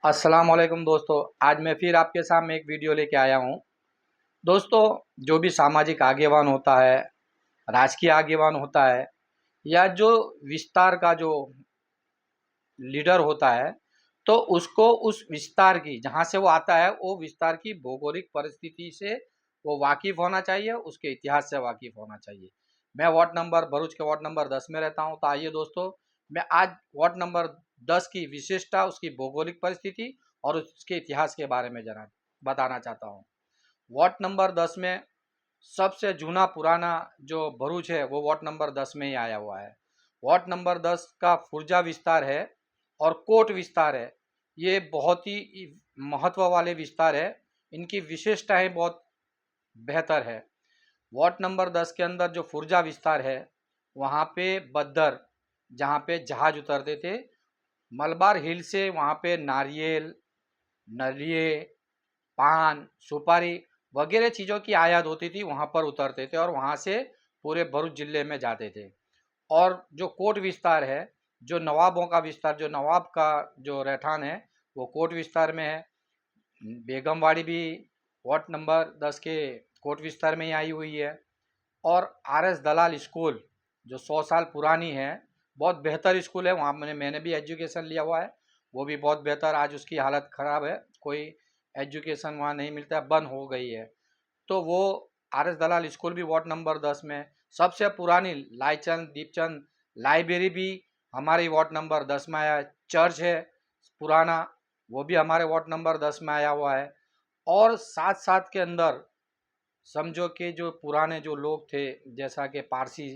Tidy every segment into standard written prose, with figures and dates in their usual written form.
अस्सलाम वालेकुम दोस्तों। आज मैं फिर आपके सामने एक वीडियो लेके आया हूँ। दोस्तों, जो भी सामाजिक आगेवान होता है, राजकीय आगेवान होता है या जो विस्तार का जो लीडर होता है, तो उसको उस विस्तार की जहाँ से वो आता है वो विस्तार की भौगोलिक परिस्थिति से वो वाकिफ़ होना चाहिए, उसके इतिहास से वाकिफ़ होना चाहिए। मैं भरूच के वार्ड नंबर 10 में रहता हूँ, तो आइए दोस्तों, मैं आज वार्ड नंबर 10 की विशेषता, उसकी भौगोलिक परिस्थिति और उसके इतिहास के बारे में ज़रा बताना चाहता हूँ। वार्ड नंबर 10 में सबसे जूना पुराना जो भरूच है वो वार्ड नंबर 10 में ही आया हुआ है। वार्ड नंबर 10 का फुरजा विस्तार है और कोट विस्तार है। ये बहुत ही महत्व वाले विस्तार है। इनकी विशेषताएं बहुत बेहतर है। वार्ड नंबर 10 के अंदर जो फुरजा विस्तार है, वहाँ पे बद्दर, जहाँ पे जहाज उतरते थे, मलबार हिल से वहाँ पे नारियल, नलिये, पान, सुपारी वगैरह चीज़ों की आयात होती थी, वहाँ पर उतरते थे और वहाँ से पूरे भरूच ज़िले में जाते थे। और जो कोट विस्तार है, जो नवाबों का विस्तार, जो नवाब का जो रहठान है, वो कोट विस्तार में है। बेगमवाड़ी भी वार्ड नंबर 10 के कोट विस्तार में ही आई हुई है। और आर.एस. दलाल स्कूल, जो 100 साल पुरानी है, बहुत बेहतर स्कूल है। वहाँ मैंने भी एजुकेशन लिया हुआ है, वो भी बहुत बेहतर। आज उसकी हालत ख़राब है, कोई एजुकेशन वहाँ नहीं मिलता है, बंद हो गई है। तो वो आर.एस. दलाल स्कूल भी वार्ड नंबर 10 में। सबसे पुरानी लाईचंद दीपचंद लाइब्रेरी भी हमारी वार्ड नंबर 10 में आया है। चर्च है पुराना, वो भी हमारे वार्ड नंबर 10 में आया हुआ है। और साथ साथ के अंदर समझो कि जो पुराने जो लोग थे, जैसा कि पारसी,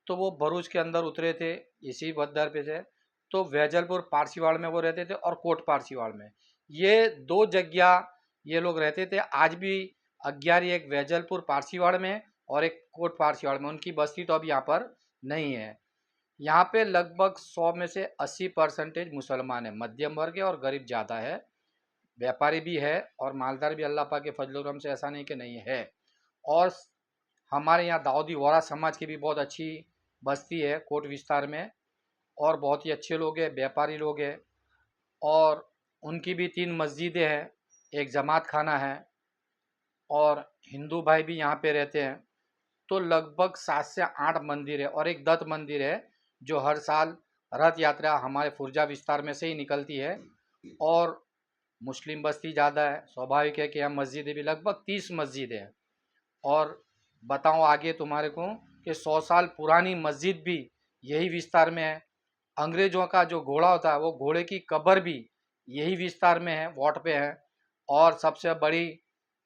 तो वो भरूच के अंदर उतरे थे इसी बद्दर पे से। तो वैजलपुर पारसीवाड़ में वो रहते थे और कोट पारसीवाड़ में, ये दो जगह ये लोग रहते थे। आज भी अग्यारी एक वैजलपुर पारसीवाड़ में और एक कोट पारसीवाड़ में, उनकी बस्ती तो अब यहाँ पर नहीं है। यहाँ पे लगभग 100 में से 80% मुसलमान है। मध्यम वर्ग है और गरीब ज़्यादा है। व्यापारी भी है और मालदार भी, अल्लाह पाक के फजल करम से, ऐसा नहीं कि नहीं है। और हमारे यहाँ दाऊदी वोरा समाज की भी बहुत अच्छी बस्ती है कोट विस्तार में, और बहुत ही अच्छे लोग हैं, व्यापारी लोग हैं। और उनकी भी 3 मस्जिदें हैं, एक जमात खाना है और हिंदू भाई भी यहाँ पे रहते हैं। तो लगभग 7 से 8 मंदिर है और एक दत्त मंदिर है, जो हर साल रथ यात्रा हमारे फुरजा विस्तार में से ही निकलती है। और मुस्लिम बस्ती ज़्यादा है, स्वाभाविक है कि यहाँ मस्जिदें भी लगभग 30 मस्जिद है। और बताऊँ आगे तुम्हारे को कि 100 साल पुरानी मस्जिद भी यही विस्तार में है। अंग्रेज़ों का जो घोड़ा होता है, वो घोड़े की कब्र भी यही विस्तार में है, वार्ड पे है। और सबसे बड़ी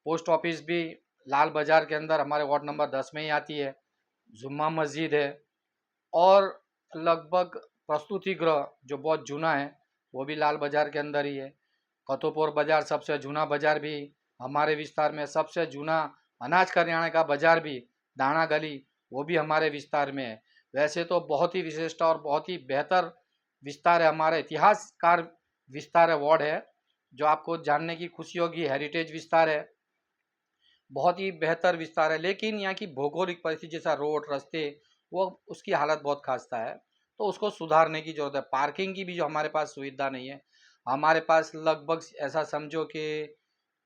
पोस्ट ऑफिस भी लाल बाज़ार के अंदर हमारे वार्ड नंबर 10 में ही आती है। जुम्मा मस्जिद है। और लगभग प्रस्तुति गृह जो बहुत जूना है, वो भी लाल बाज़ार के अंदर ही है। कतोपुर बाज़ार सबसे जूना बाज़ार भी हमारे विस्तार में। सबसे जूना अनाज करियाने का बाज़ार भी दाना गली, वो भी हमारे विस्तार में है। वैसे तो बहुत ही विशेषता और बहुत ही बेहतर विस्तार है, हमारा इतिहासकार विस्तार है, वार्ड है, जो आपको जानने की खुशी होगी। हेरिटेज विस्तार है, बहुत ही बेहतर विस्तार है। लेकिन यहाँ की भौगोलिक परिस्थिति, जैसा रोड रास्ते, वो उसकी हालत बहुत खस्ता है, तो उसको सुधारने की ज़रूरत है। पार्किंग की भी जो हमारे पास सुविधा नहीं है। हमारे पास लगभग ऐसा समझो कि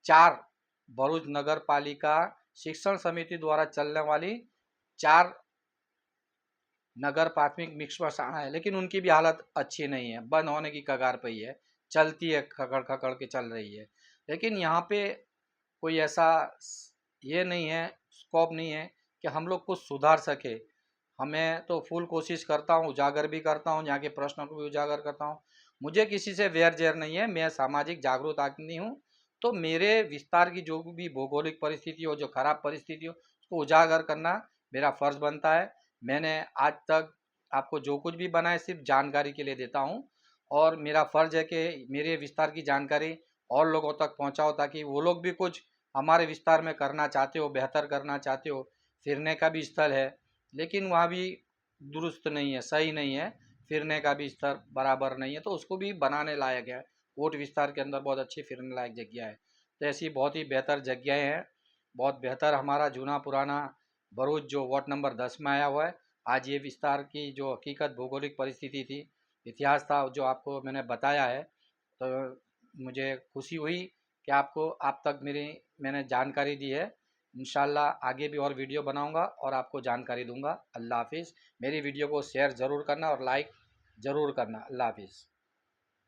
4 भरूच नगर पालिका शिक्षण समिति द्वारा चलने वाली 4 नगर प्राथमिक मिक्स बसाना है, लेकिन उनकी भी हालत अच्छी नहीं है, बंद होने की कगार पे ही है। चलती है, खकड़ खकड़ के चल रही है। लेकिन यहाँ पे कोई ऐसा ये नहीं है, स्कोप नहीं है कि हम लोग कुछ सुधार सके। हमें तो फुल कोशिश करता हूँ, उजागर भी करता हूँ, यहाँ के प्रश्नों को भी उजागर करता हूँ। मुझे किसी से वैर जैर नहीं है, मैं सामाजिक जागरूक आदमी हूँ। तो मेरे विस्तार की जो भी भौगोलिक परिस्थिति हो, जो खराब परिस्थिति हो, उसको उजागर करना मेरा फ़र्ज़ बनता है। मैंने आज तक आपको जो कुछ भी बनाया सिर्फ जानकारी के लिए देता हूँ, और मेरा फ़र्ज़ है कि मेरे विस्तार की जानकारी और लोगों तक पहुँचाओ, ताकि वो लोग भी कुछ हमारे विस्तार में करना चाहते हो, बेहतर करना चाहते हो। फिरने का भी स्थल है, लेकिन वहाँ भी दुरुस्त नहीं है, सही नहीं है। फिरने का भी स्तर बराबर नहीं है, तो उसको भी बनाने लायक है। कोट विस्तार के अंदर बहुत अच्छी फिरने लायक जगह है। तो ऐसी बहुत ही बेहतर जगहें हैं। बहुत बेहतर हमारा जूना पुराना भरूच जो वार्ड नंबर 10 में आया हुआ है। आज ये विस्तार की जो हकीकत भौगोलिक परिस्थिति थी, इतिहास था, जो आपको मैंने बताया है। तो मुझे खुशी हुई कि आप तक मैंने जानकारी दी है। इंशाल्लाह आगे भी और वीडियो बनाऊंगा और आपको जानकारी दूंगा। अल्लाह हाफिज़। मेरी वीडियो को शेयर ज़रूर करना और लाइक ज़रूर करना। अल्लाह हाफिज़।